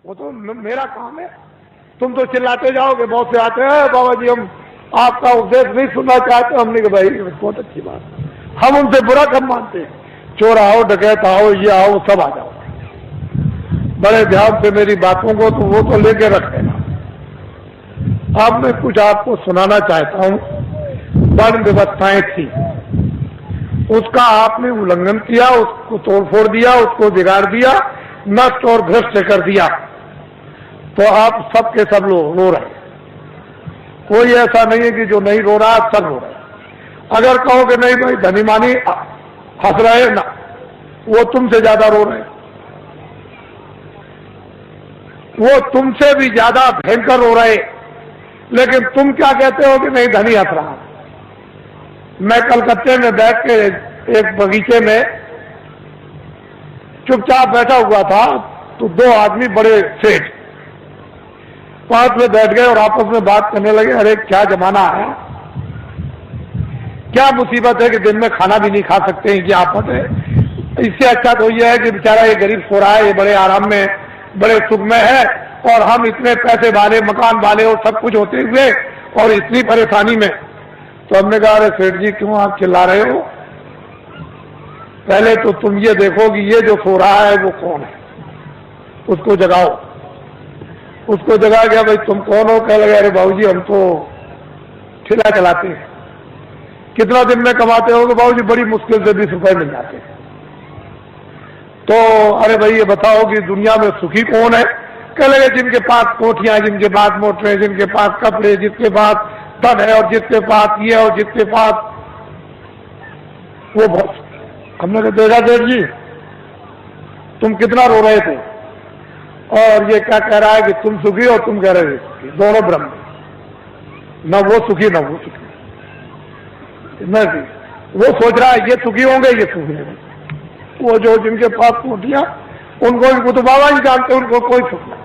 वो तो मेरा काम है। तुम तो चिल्लाते जाओगे, बहुत से आते हैं बाबा जी हम आपका उपदेश नहीं सुनना चाहते। हमने कहा भाई बहुत अच्छी बात, हम उनसे बुरा कब मानते हैं। चोर आओ, डकैत आओ, ये आओ, सब आ जाओ, बड़े ध्यान से मेरी बातों को तो वो तो लेके रखेगा। अब मैं कुछ आपको सुनाना चाहता हूं। वन व्यवस्थाएं थी, उसका आपने उल्लंघन किया, उसको तोड़फोड़ दिया, उसको बिगाड़ दिया, नष्ट और भ्रष्ट कर दिया, तो आप सब के सब लोग रो रहे हैं। कोई ऐसा नहीं है कि जो नहीं रो रहा, सब रो रहे। अगर कहो कि नहीं भाई धनी मानी हंस रहे ना, वो तुमसे ज्यादा रो रहे, वो तुमसे भी ज्यादा भयंकर रो रहे। लेकिन तुम क्या कहते हो कि नहीं धनी हंस रहा। मैं कलकत्ते में बैठ के एक बगीचे में चुपचाप बैठा हुआ था, तो दो आदमी बड़े सेठ पास में बैठ गए और आपस में बात करने लगे। अरे क्या जमाना है, क्या मुसीबत है कि दिन में खाना भी नहीं खा सकते हैं, क्या आफत है। इससे अच्छा तो यह है कि बेचारा ये गरीब सो रहा है, ये बड़े आराम में बड़े सुख में है, और हम इतने पैसे वाले, मकान वाले और सब कुछ होते हुए और इतनी परेशानी में। तो हमने कहा अरे सेठ जी क्यों आप चिल्ला रहे हो, पहले तो तुम ये देखो कि ये जो सो रहा है वो कौन है, उसको जगाओ। उसको जगा गया, भाई तुम कौन हो। कह लगे अरे बाबूजी हम तो ठेला चलाते हैं। कितना दिन में कमाते हो? बाबूजी बड़ी मुश्किल से 20 रुपए मिल जाते हैं। तो अरे भाई ये बताओ कि दुनिया में सुखी कौन है? कह लगे जिनके पास कोठियां, जिनके पास मोटरें, जिनके पास कपड़े, जिसके पास धन है और जिसके पास ये और जिसके पास वो बहुत। हमने कहा देखा सेठ जी तुम कितना रो रहे थे, और ये क्या कह रहा है कि तुम सुखी और तुम कह रहे सुखी, दोनों ब्रह्म, न वो सुखी न वो सुखी। न वो सोच रहा है ये सुखी होंगे, ये सुखी होंगे। वो जो जिनके पास कोठियां, उनको वो तो बाबा जी जानते, उनको कोई सुख नहीं।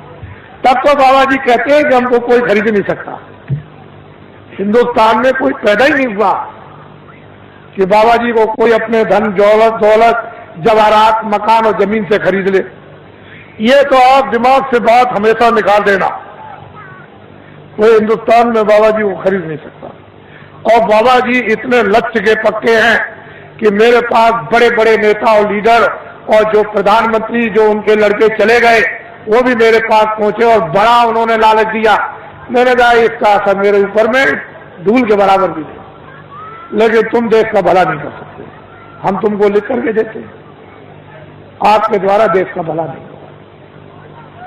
तब तो बाबा जी कहते हैं कि हमको कोई खरीद नहीं सकता। हिंदुस्तान में कोई पैदा ही नहीं हुआ कि बाबा जी को कोई अपने धन दौलत जवाहरात मकान और जमीन से खरीद ले। ये तो आप दिमाग से बात हमेशा निकाल देना, कोई हिंदुस्तान में बाबा जी को खरीद नहीं सकता। और बाबा जी इतने लक्ष्य के पक्के हैं कि मेरे पास बड़े बड़े नेता और लीडर और जो प्रधानमंत्री जो उनके लड़के चले गए वो भी मेरे पास पहुंचे और बड़ा उन्होंने लालच दिया। मैंने कहा इसका असर मेरे ऊपर में धूल के बराबर भी है, लेकिन तुम देश का भला नहीं कर सकते। हम तुमको लिख करके देते हैं, आपके द्वारा देश का भला नहीं होगा।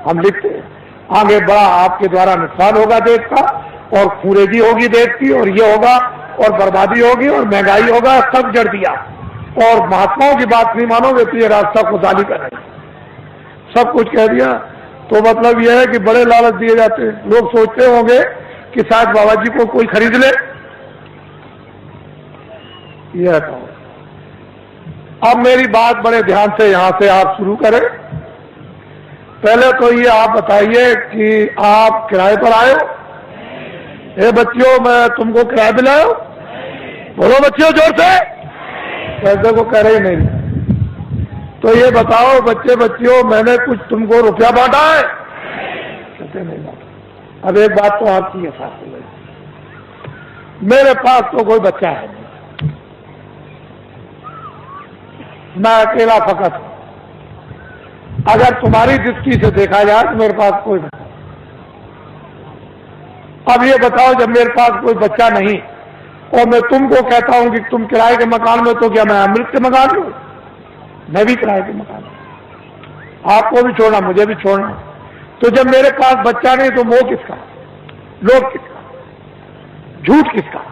हम लिखते हैं आगे बड़ा आपके द्वारा नुकसान होगा देश का, और खूरेजी होगी देश की, और ये होगा और बर्बादी होगी और महंगाई होगा। सब जड़ दिया, और महात्माओं की बात नहीं मानोगे तो ये रास्ता खुशहाली का नहीं, सब कुछ कह दिया। तो मतलब यह है कि बड़े लालच दिए जाते हैं। लोग सोचते होंगे कि शायद बाबा जी को कोई खरीद ले। यह कहो। अब मेरी बात बड़े ध्यान से यहां से आप शुरू करें। पहले तो ये आप बताइए कि आप किराए पर आए हो? ए बच्चियों मैं तुमको किराए पे लाया हूं? बोलो बच्चियों जोर से। पैसे को कह रहे नहीं। तो ये बताओ बच्चे बच्चियों मैंने कुछ तुमको रुपया बांटा है? कहते नहीं बांटा। अब एक बात तो आपकी है साथ में, मेरे पास तो कोई बच्चा है नहीं, मैं अकेला फकत हूं। अगर तुम्हारी दृष्टि से देखा जाए तो मेरे पास कोई बच्चा। अब ये बताओ जब मेरे पास कोई बच्चा नहीं और मैं तुमको कहता हूं कि तुम किराए के मकान में, तो क्या मैं अमृत के मकान लूं? मैं भी किराए के मकान, आपको भी छोड़ना मुझे भी छोड़ना। तो जब मेरे पास बच्चा नहीं तो मोह किसका, लोभ किसका, झूठ किसका,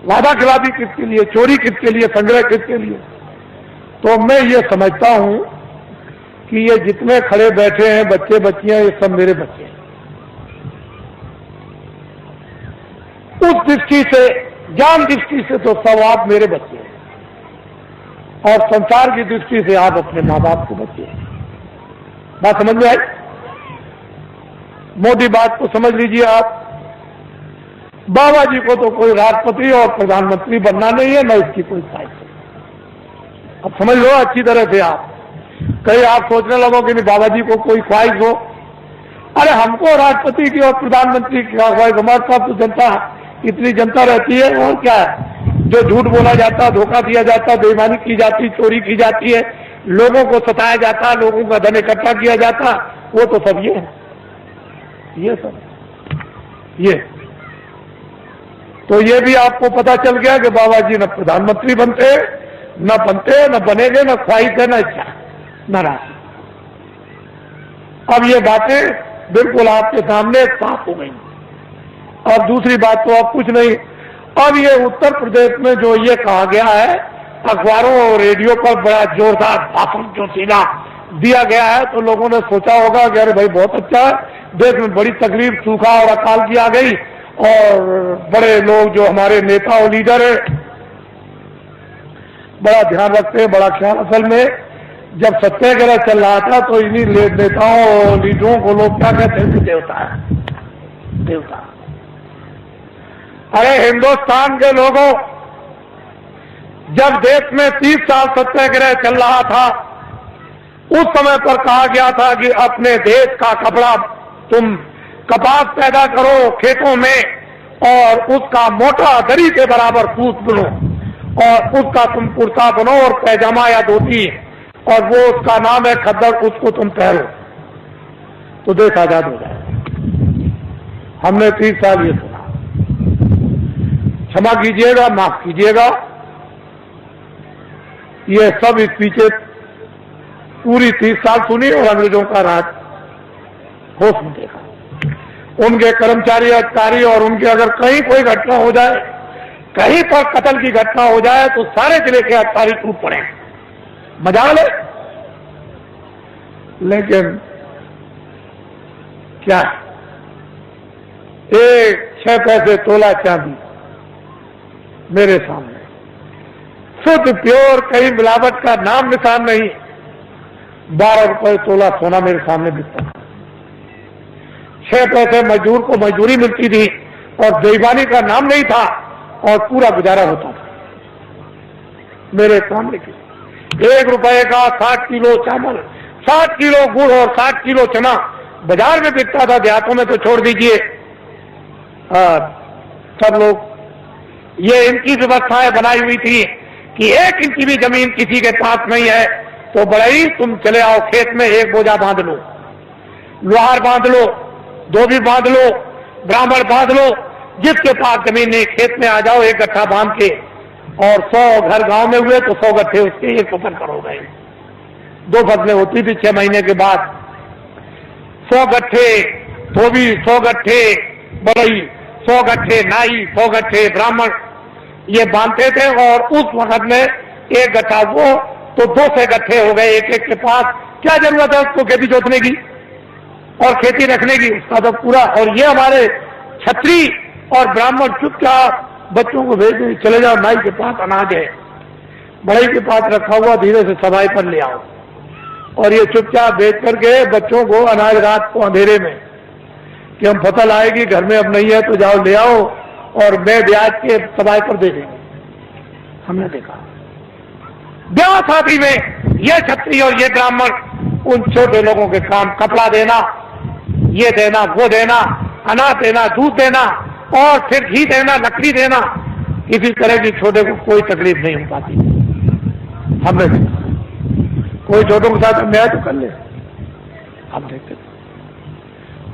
वादा खिलाफी किसके लिए, चोरी किसके लिए, संग्रह किसके लिए? तो मैं ये समझता हूं कि ये जितने खड़े बैठे हैं बच्चे बच्चियां, ये सब मेरे बच्चे हैं। उस दृष्टि से, ज्ञान दृष्टि से तो सब आप मेरे बच्चे हैं, और संसार की दृष्टि से आप अपने माँ बाप के बच्चे हैं। बात समझ में आई? मोटी बात को समझ लीजिए आप। बाबा जी को तो कोई राष्ट्रपति और प्रधानमंत्री बनना नहीं है, न इसकी कोई ख्वाहिश है। अब समझ लो अच्छी तरह से आप। कहीं आप सोचने लगो कि नहीं बाबा जी को कोई ख्वाहिश हो अरे हमको राष्ट्रपति की और प्रधानमंत्री की हमारे पास तो जनता, इतनी जनता रहती है, और क्या है, जो झूठ बोला जाता, धोखा दिया जाता, बेईमानी की जाती, चोरी की जाती है, लोगों को सताया जाता, लोगों का धन इकट्ठा किया जाता, वो तो सब ये सब ये। तो ये भी आपको पता चल गया कि बाबा जी न प्रधानमंत्री बनते, न बनेंगे, न ख्वाहिश है, न इच्छा, न राशि। अब ये बातें बिल्कुल आपके सामने साफ हो गई। अब दूसरी बात तो अब कुछ नहीं, अब ये उत्तर प्रदेश में जो ये कहा गया है, अखबारों और रेडियो पर बड़ा जोरदार भाषण जो सीधा दिया गया है, तो लोगों ने सोचा होगा कि अरे भाई बहुत अच्छा है, देश में बड़ी तकलीफ, सूखा और अकाल की आ गई, और बड़े लोग जो हमारे नेता और लीडर है बड़ा ध्यान रखते हैं, बड़ा ख्याल। असल में जब सत्याग्रह चल रहा था तो इन्हीं नेताओं और लीडरों को लोग क्या कहते हैं, देवता है, देवता। अरे हिंदुस्तान के लोगों, जब देश में 30 साल सत्याग्रह चल रहा था, उस समय पर कहा गया था कि अपने देश का कपड़ा, तुम कपास पैदा करो खेतों में और उसका मोटा दरी के बराबर सूत बुनो और उसका तुम कुर्ता बनो और पैजामा या धोती, और वो उसका नाम है खद्दर, उसको तुम पहनो तो देश आजाद हो जाए। हमने 30 साल ये सुना, क्षमा कीजिएगा, माफ कीजिएगा, ये सब इस पीछे पूरी 30 साल सुनी और अंग्रेजों का राज होश में देखा। उनके कर्मचारी अधिकारी और उनके अगर कहीं कोई घटना हो जाए, कहीं पर कत्ल की घटना हो जाए, तो सारे जिले के अधिकारी टूट पड़े, मजा ले। लेकिन क्या, 6 पैसे तोला चांदी मेरे सामने, शुद्ध प्योर, कहीं मिलावट का नाम निशान नहीं, 12 रुपए तोला सोना मेरे सामने बिकता था। 6 पैसे मजदूर को मजदूरी मिलती थी और बेईमानी का नाम नहीं था, और पूरा गुजारा होता था मेरे सामने की। 1 रुपए का 60 किलो चावल, 60 किलो गुड़ और 60 किलो चना बाजार में बिकता था, देहातों में तो छोड़ दीजिए। सब लोग, ये इनकी व्यवस्थाएं बनाई हुई थी कि 1 इंच भी जमीन किसी के पास नहीं है तो बड़ई तुम चले आओ खेत में, 1 बोझा बांध लो, लोहार बांध लो, धोबी बांध लो, ब्राह्मण बांध लो, जिसके पास जमीन नहीं खेत में आ जाओ 1 गट्ठा बांध के, और 100 घर गांव में हुए तो 100 गट्ठे उसके 1 फसल करो गए। 2 फसलें होती थी 6 महीने के बाद। 100 गट्ठे धोबी, 100 गट्ठे बड़ई, 100 गट्ठे नाई, 100 गट्ठे ब्राह्मण, ये बांधते थे। और उस वक्त में 1 गट्ठा वो तो 200 गट्ठे हो गए एक के पास। क्या जरूरत है उसको खेती जोतने की और खेती रखने की, उसका तो पूरा। और ये हमारे छत्री और ब्राह्मण चुपचाप बच्चों को भेज दें, चले जाओ नाई के पास अनाज है, बड़ई के पास रखा हुआ, धीरे से सफाई पर ले आओ, और ये चुपचाप भेज करके बच्चों को अनाज रात को अंधेरे में कि हम फसल आएगी घर में अब नहीं है तो जाओ ले आओ, और मैं ब्याज के सफाई पर दे देंगे। हमने देखा ब्याह शादी में ये छत्री और ये ब्राह्मण उन छोटे लोगों के काम, कपड़ा देना, ये देना, वो देना, अनाज देना, दूध देना, और फिर घी देना, लकड़ी देना, किसी तरह की छोटे को कोई तकलीफ नहीं हो पाती। हमने देखा कोई छोटों के साथ अन्याय तो कर ले, हम देखते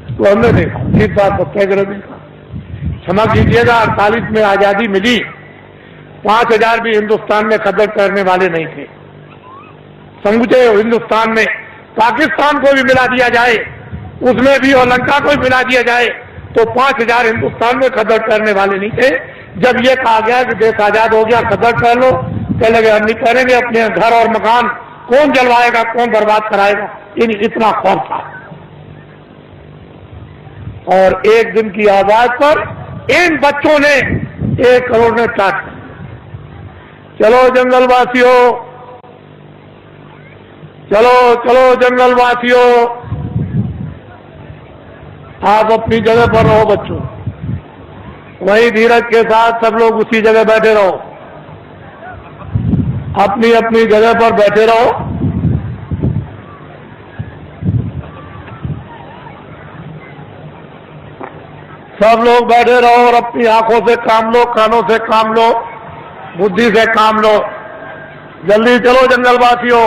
तो हमने देखा 30 बार सत्याग्रह देखा। क्षमा कीजिएगा, 48 में आजादी मिली, 5000 भी हिंदुस्तान में कदर करने वाले नहीं थे। समूचे हिंदुस्तान में पाकिस्तान को भी मिला दिया जाए, उसमें भी और लंका को भी मिला दिया जाए, तो 5000 हिंदुस्तान में कदर करने वाले नहीं थे। जब ये कहा गया कि देश आजाद हो गया, कदर कर लो, कह लगे हम नहीं करेंगे, अपने घर और मकान कौन जलवाएगा, कौन बर्बाद कराएगा, इतना खौफ था। और एक दिन की आवाज पर इन बच्चों ने 1 करोड़ ने चाट, चलो जंगलवासियों, चलो चलो जंगलवासियों, आप अपनी जगह पर रहो बच्चों, वही धीरज के साथ सब लोग उसी जगह बैठे रहो, अपनी अपनी जगह पर बैठे रहो। सब लोग बैठे रहो और अपनी आंखों से काम लो, कानों से काम लो, बुद्धि से काम लो। जल्दी चलो जंगलवासियों,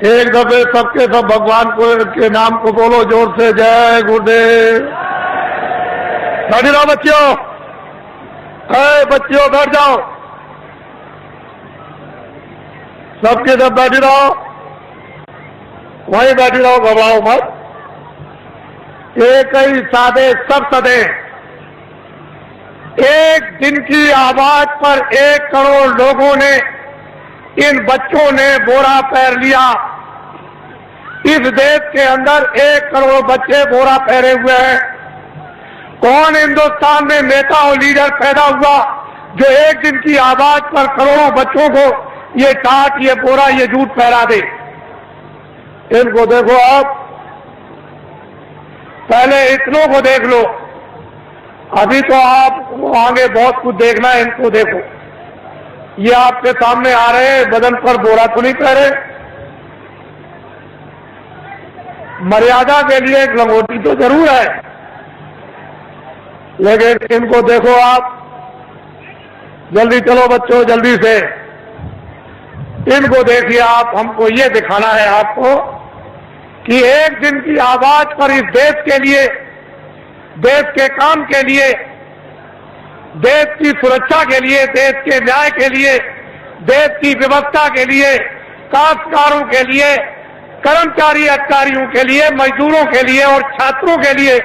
एक दफे सबके सब भगवान को के नाम को बोलो जोर से, जय गुरुदेव। बैठ जाओ बच्चियों, बच्चियों बैठ जाओ, सबके सब बैठ रहो, वहीं बैठ रहो, घबराओ मत। एक ही सादे सब सदे, एक दिन की आवाज पर 1 करोड़ लोगों ने, इन बच्चों ने बोरा पहन लिया। इस देश के अंदर 1 करोड़ बच्चे बोरा पहने हुए हैं। कौन हिंदुस्तान में नेता और लीडर पैदा हुआ जो एक दिन की आवाज पर करोड़ों बच्चों को ये टाट, ये बोरा, ये जूट पहरा दे? इनको देखो आप, पहले इतनों को देख लो, अभी तो आप आगे बहुत कुछ देखना है। इनको देखो, ये आपके सामने आ रहे हैं, बदन पर बोरा तो नहीं पहरे। मर्यादा के लिए एक लंगोटी तो जरूर है, लेकिन इनको देखो आप। जल्दी चलो बच्चों, जल्दी से इनको देखिए आप। हमको ये दिखाना है आपको कि एक दिन की आवाज पर इस देश के लिए, देश के काम के लिए, देश की सुरक्षा के लिए, देश के न्याय के लिए, देश की व्यवस्था के लिए, काश्तकारों के लिए, कर्मचारी अधिकारियों के लिए, मजदूरों के लिए और छात्रों के लिए,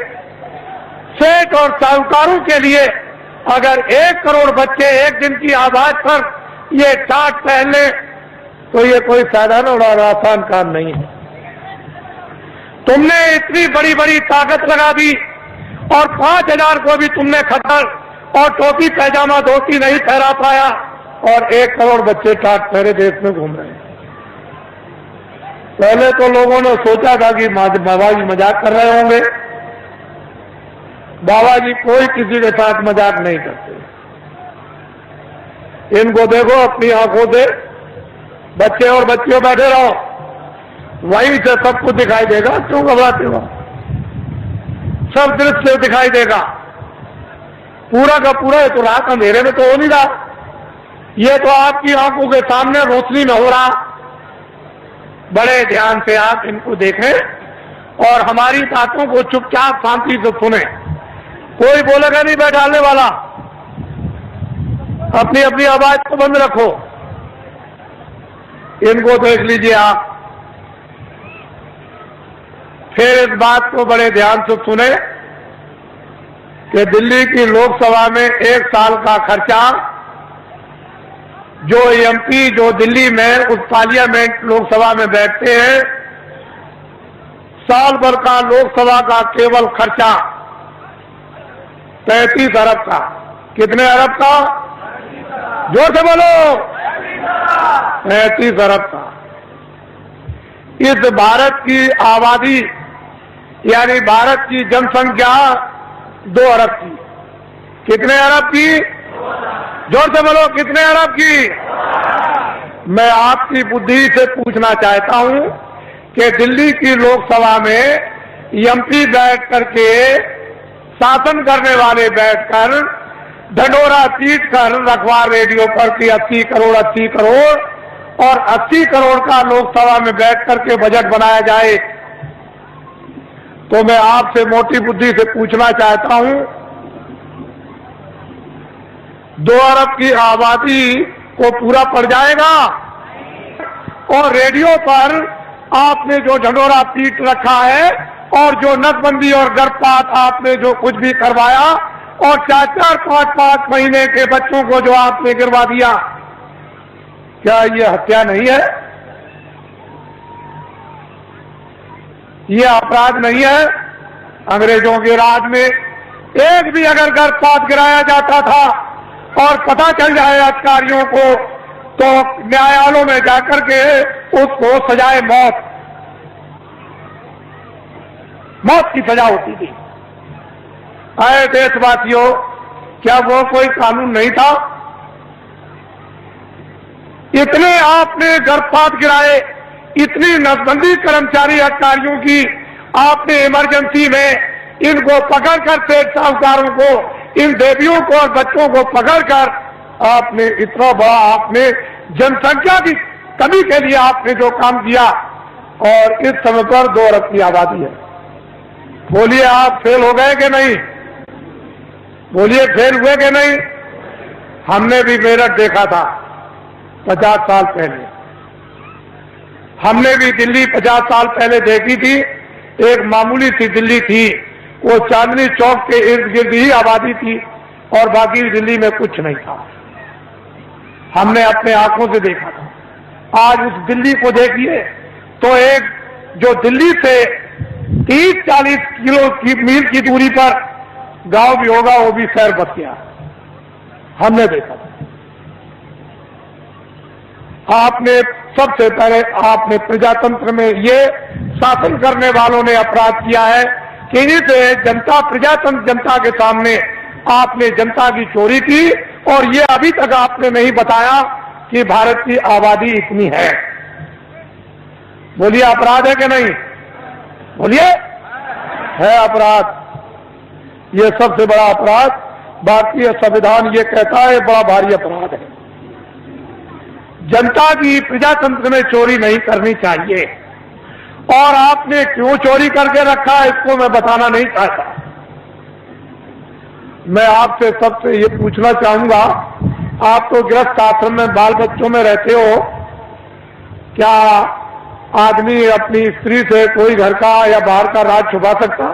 सेठ और साहूकारों के लिए अगर 1 करोड़ बच्चे एक दिन की आवाज पर ये टाट पहन ले तो ये कोई साधारण और आसान काम नहीं है। तुमने इतनी बड़ी बड़ी ताकत लगा दी और 5000 को भी तुमने खतर और टोपी पैजामा धोती नहीं ठहरा पाया, और 1 करोड़ बच्चे टाट पहरे देश में घूम रहे हैं। पहले तो लोगों ने सोचा था कि बाबा जी मजाक कर रहे होंगे। बाबा जी कोई किसी के साथ मजाक नहीं करते। इनको देखो अपनी आंखों से, बच्चे और बच्चियों बैठे रहो, वहीं से सब कुछ दिखाई देगा। क्यों घबराते हो? सब दृश्य दिखाई देगा, पूरा का पूरा। तो रात अंधेरे में तो हो नहीं रहा, ये तो आपकी आंखों के सामने रोशनी में हो रहा। बड़े ध्यान से आप इनको देखें और हमारी बातों को चुपचाप शांति से सुने। कोई बोलेगा नहीं बैठाने वाला, अपनी अपनी आवाज को बंद रखो। इनको देख लीजिए आप, फिर इस बात को बड़े ध्यान से सुने कि दिल्ली की लोकसभा में 1 साल का खर्चा जो एमपी जो दिल्ली में उस पार्लियामेंट लोकसभा में बैठते हैं, साल भर का लोकसभा का केवल खर्चा 35 अरब का। कितने अरब का? जोर से बोलो। 35 अरब का। इस भारत की आबादी यानी भारत की जनसंख्या 2 अरब की। कितने अरब की? जोर से बोलो, कितने अरब की? मैं आपकी बुद्धि से पूछना चाहता हूं कि दिल्ली की लोकसभा में एमपी बैठ करके, शासन करने वाले बैठकर ढंढोरा पीट कर अखबार रेडियो पर कि 80 करोड़ 80 करोड़ और 80 करोड़ का लोकसभा में बैठ करके बजट बनाया जाए, तो मैं आपसे मोटी बुद्धि से पूछना चाहता हूं, 2 अरब की आबादी को पूरा पड़ जाएगा? और रेडियो पर आपने जो ढंढोरा पीट रखा है और जो नसबंदी और गर्भपात आपने जो कुछ भी करवाया और 4-4, 5-5 महीने के बच्चों को जो आपने गिरवा दिया, क्या ये हत्या नहीं है? ये अपराध नहीं है? अंग्रेजों के राज में एक भी अगर गर्भपात गिराया जाता था और पता चल जाए अधिकारियों को, तो न्यायालयों में जाकर के उसको सजाए मौत की सजा होती थी। अरे देशवासियों, क्या वो कोई कानून नहीं था? इतने आपने गर्भपात गिराए, इतनी नसबंदी कर्मचारी अधिकारियों की आपने इमरजेंसी में इनको पकड़कर सेठ साहूकारों को, इन देवियों को और बच्चों को पकड़कर आपने इतना बड़ा, आपने जनसंख्या की कमी के लिए आपने जो काम किया, और इस समय पर 2 अरब की आबादी है। बोलिए आप फेल हो गए कि नहीं? बोलिए फेल हुए कि नहीं? हमने भी मेरठ देखा था 50 साल पहले, हमने भी दिल्ली 50 साल पहले देखी थी। एक मामूली सी दिल्ली थी, वो चांदनी चौक के इर्द गिर्द ही आबादी थी और बाकी दिल्ली में कुछ नहीं था। हमने अपने आंखों से देखा था। आज उस दिल्ली को देखिए तो एक जो दिल्ली से 30-40 मील की दूरी पर गांव भी होगा, वो भी शहर बस गया। हमने देखा था। आपने सबसे पहले आपने प्रजातंत्र में ये शासन करने वालों ने अपराध किया है कि इस जनता, प्रजातंत्र जनता के सामने आपने जनता की चोरी की, और ये अभी तक आपने नहीं बताया कि भारत की आबादी इतनी है। बोलिए अपराध है कि नहीं? बोलिए है अपराध। ये सबसे बड़ा अपराध भारतीय संविधान ये कहता है, बड़ा भारी अपराध है। जनता की प्रजातंत्र में चोरी नहीं करनी चाहिए, और आपने क्यों चोरी करके रखा इसको मैं बताना नहीं चाहता। मैं आपसे सबसे ये पूछना चाहूंगा, आप तो गृहस्थ आश्रम में बाल बच्चों में रहते हो, क्या आदमी अपनी स्त्री से कोई घर का या बाहर का राज छुपा सकता?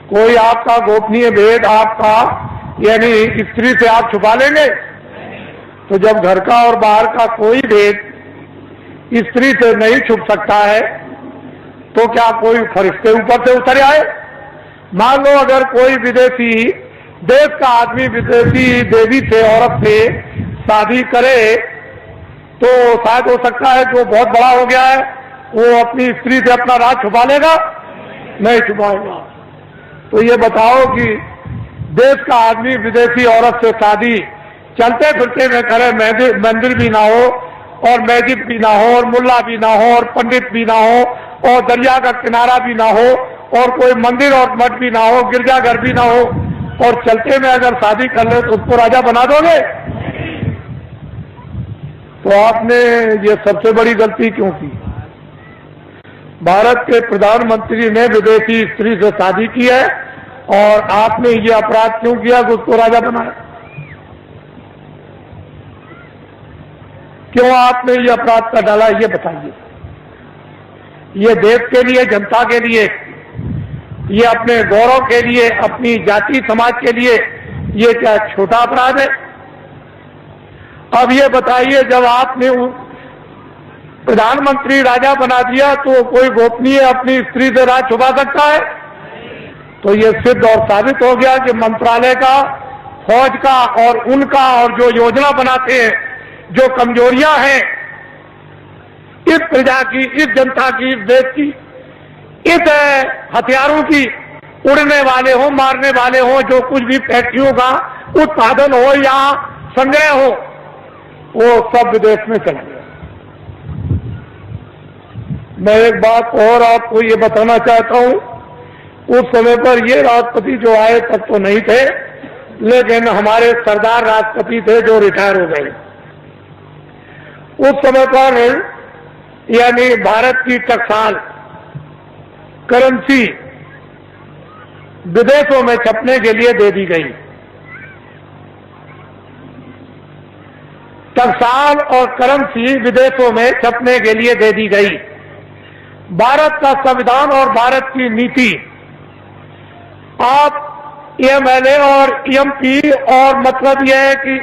कोई आपका गोपनीय भेद आपका यानी स्त्री से आप छुपा लेंगे? तो जब घर का और बाहर का कोई भेद स्त्री से नहीं छुप सकता है, तो क्या कोई फरिश्ते ऊपर से उतर आए? मान लो अगर कोई विदेशी देश का आदमी विदेशी देवी से, औरत से शादी करे, तो शायद हो सकता है कि वो बहुत बड़ा हो गया है, वो अपनी स्त्री से अपना राज छुपा लेगा? नहीं छुपाएगा। तो ये बताओ कि देश का आदमी विदेशी औरत से शादी चलते फिरते में करे, मंदिर भी ना हो और मस्जिद भी ना हो और मुल्ला भी ना हो और पंडित भी ना हो और दरिया का किनारा भी ना हो और कोई मंदिर और मठ भी ना हो, गिरजाघर भी ना हो, और चलते में अगर शादी कर ले तो उसको राजा बना दोगे? तो आपने ये सबसे बड़ी गलती क्यों की? भारत के प्रधानमंत्री ने विदेशी स्त्री से शादी की है और आपने ये अपराध क्यों किया कि उसको राजा बनाया? क्यों आपने ये अपराध कर डाला, ये बताइए। ये देश के लिए, जनता के लिए, ये अपने गौरव के लिए, अपनी जाति समाज के लिए ये क्या छोटा अपराध है? अब ये बताइए, जब आपने प्रधानमंत्री राजा बना दिया तो कोई गोपनीय अपनी स्त्री से राज छुपा सकता है? तो ये सिद्ध और साबित हो गया कि मंत्रालय का, फौज का और उनका, और जो योजना बनाते हैं, जो कमजोरियां हैं इस प्रजा की, इस जनता की, इस देश की, इस हथियारों की, उड़ने वाले हो, मारने वाले हो, जो कुछ भी फैक्ट्रियों का उत्पादन हो या संग्रह हो, वो सब विदेश में चला गया। मैं एक बात और आपको ये बताना चाहता हूं, उस समय पर ये राष्ट्रपति जो आए तब तो नहीं थे, लेकिन हमारे सरदार राष्ट्रपति थे जो रिटायर हो गए। उस समय पर यानी भारत की टकसाल करेंसी विदेशों में छपने के लिए दे दी गई। टकसाल और करेंसी विदेशों में छपने के लिए दे दी गई। भारत का संविधान और भारत की नीति, आप एमएलए और एमपी, और मतलब यह है कि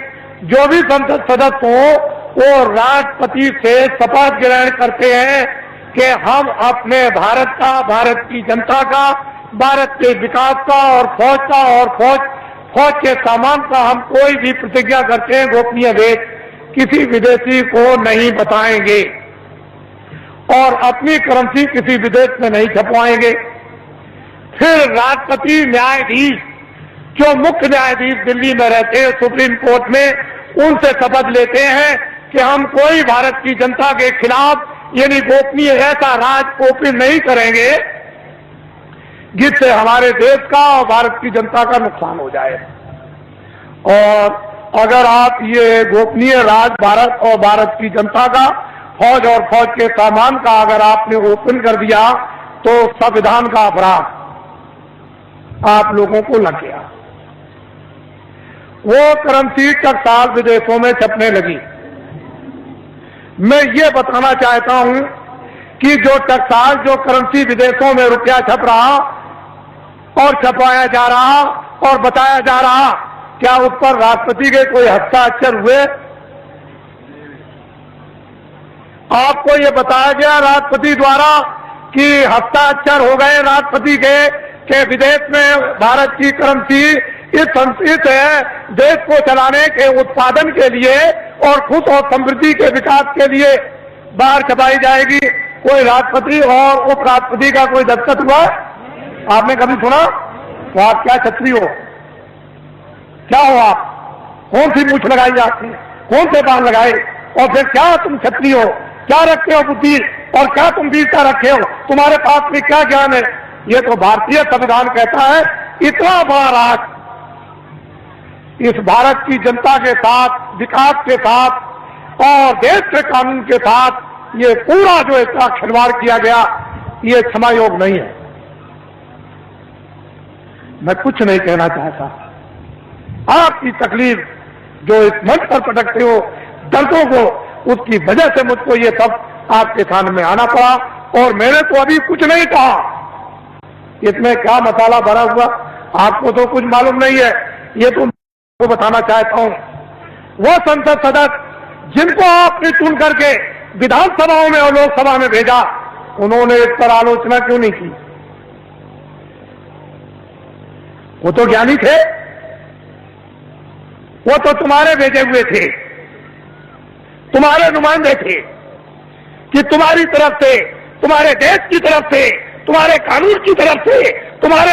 जो भी संसद सदस्य हो वो राष्ट्रपति से शपथ ग्रहण करते हैं कि हम अपने भारत का, भारत की जनता का, भारत के विकास का और फौज का और फौज के सामान का हम कोई भी प्रतिज्ञा करते हैं गोपनीय भेद किसी विदेशी को नहीं बताएंगे और अपनी करेंसी किसी विदेश में नहीं छपवाएंगे। फिर राष्ट्रपति न्यायाधीश, जो मुख्य न्यायाधीश दिल्ली में रहते हैं सुप्रीम कोर्ट में, उनसे शपथ लेते हैं कि हम कोई भारत की जनता के खिलाफ यानी गोपनीय ऐसा राज ओपन नहीं करेंगे जिससे हमारे देश का और भारत की जनता का नुकसान हो जाए। और अगर आप ये गोपनीय राज भारत और भारत की जनता का फौज और फौज के सामान का अगर आपने ओपन कर दिया तो संविधान का अपराध आप लोगों को लग गया। वो करेंसी टकसाल विदेशों में छपने लगी। मैं ये बताना चाहता हूं कि जो टकसाल जो करेंसी विदेशों में रुपया छप रहा और छपवाया जा रहा और बताया जा रहा, क्या उस पर राष्ट्रपति के कोई हस्ताक्षर हुए? आपको ये बताया गया राष्ट्रपति द्वारा कि हस्ताक्षर हो गए राष्ट्रपति के विदेश में भारत की करेंसी इस देश को चलाने के उत्पादन के लिए और खुद और समृद्धि के विकास के लिए बाहर छपाई जाएगी। कोई राष्ट्रपति और उपराष्ट्रपति का कोई दस्तखत हुआ? आपने कभी सुना? तो आप क्या छत्री हो? क्या हो आप? कौन सी मूछ लगाई आपने? कौन से बाल लगाए? और फिर क्या तुम छत्री हो? क्या रखते हो बुद्धि? और क्या तुम वीरता रखे हो? तुम्हारे पास में क्या ज्ञान है? ये तो भारतीय संविधान कहता है इतना बड़ा राष्ट्र इस भारत की जनता के साथ, विकास के साथ और देश के कानून के साथ ये पूरा जो इसका खिलवाड़ किया गया, ये क्षमा योग नहीं है। मैं कुछ नहीं कहना चाहता। आपकी तकलीफ जो इस मंच पर पटकते हो दर्दों को, उसकी वजह से मुझको ये सब आपके सामने में आना पड़ा। और मैंने तो अभी कुछ नहीं कहा, इसमें क्या मसाला भरा हुआ आपको तो कुछ मालूम नहीं है। ये तो मैं बताना चाहता हूं, वो संसद सदस्य जिनको आपने चुन करके विधानसभाओं में और लोकसभा में भेजा, उन्होंने इस पर आलोचना क्यों नहीं की? वो तो ज्ञानी थे, वो तो तुम्हारे भेजे हुए थे, तुम्हारे नुमाइंदे थे कि तुम्हारी तरफ से, तुम्हारे देश की तरफ से, तुम्हारे कानून की तरफ से, तुम्हारे